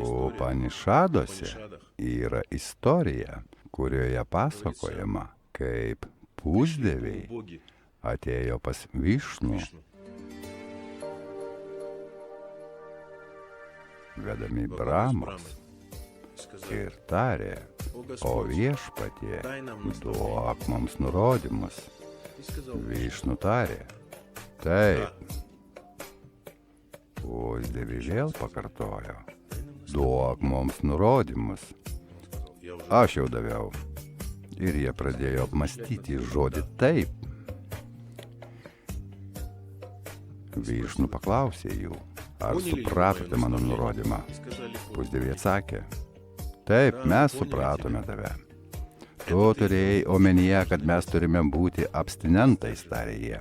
Upanišaduose yra istorija, kurioje pasakojama, kaip pusdieviai atėjo pas Višnų, vedami Brahmos, ir tarė: o viešpatie, duok mums nurodymus. Višnu tarė: taip. Pusdieviai vėl pakartojo: duok mums nurodymus. Aš jau daviau. Ir jie pradėjo apmastyti žodį taip. Višnu paklausė jų: ar supratote mano nurodymą? Pusdieviai atsakė: taip, mes supratome tave. Tu turėjai omenyje, kad mes turime būti abstinentais, tarė jie.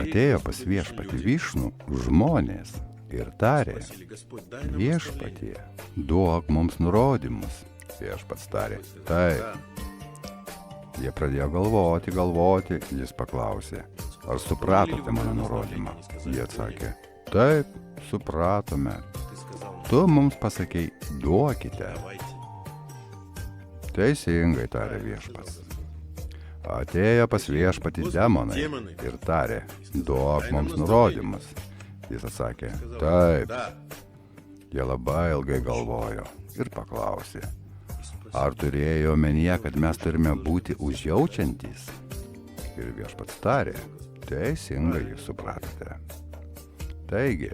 Atėjo pas viešpatį Višnų žmonės ir tarė: viešpatie, duok mums nurodymus. Viešpats tarė: taip. Jie pradėjo galvoti, jis paklausė: ar supratote mano nurodymą? Jie atsakė: taip, supratome. Tu mums pasakei: duokite. Teisingai, tarė viešpats. Atėjo pas viešpatį demonai ir tarė: duok mums nurodymus. Jis atsakė: taip. Jie labai ilgai galvojo ir paklausė: ar turėjo omenyje, kad mes turime būti užjaučiantys? Ir viešpats tarė: teisingai jūs supratote. Taigi,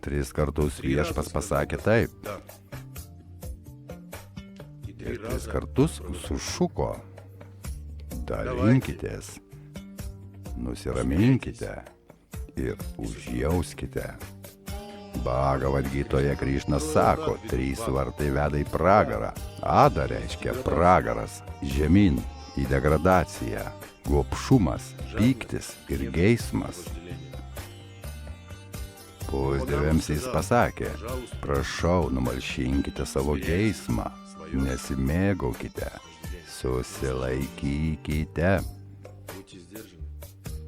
3 kartus viešpats pasakė taip. Ir 3 kartus sušuko: dalinkitės, nusiraminkite ir užjauskite. Bhagavad Gitoje Krišnas sako, 3 vartai veda į pragarą. Ada reiškia pragaras, žemyn, į degradaciją, gobšumas, pyktis ir geismas. Pusdieviams jis pasakė: prašau, numalšinkite savo geismą, nesimėgaukite, susilaikykite.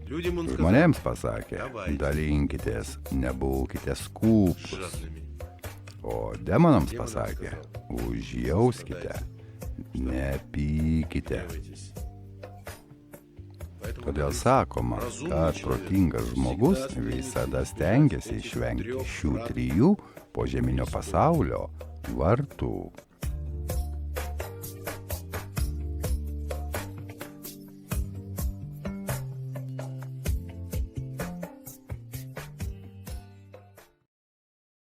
Žmonėms pasakė: dalinkitės, nebūkite skūpus. O demonams pasakė: užjauskite, nepykite. Todėl sakoma, kad protingas žmogus visada stengiasi išvengti šių 3 požeminio pasaulio vartų.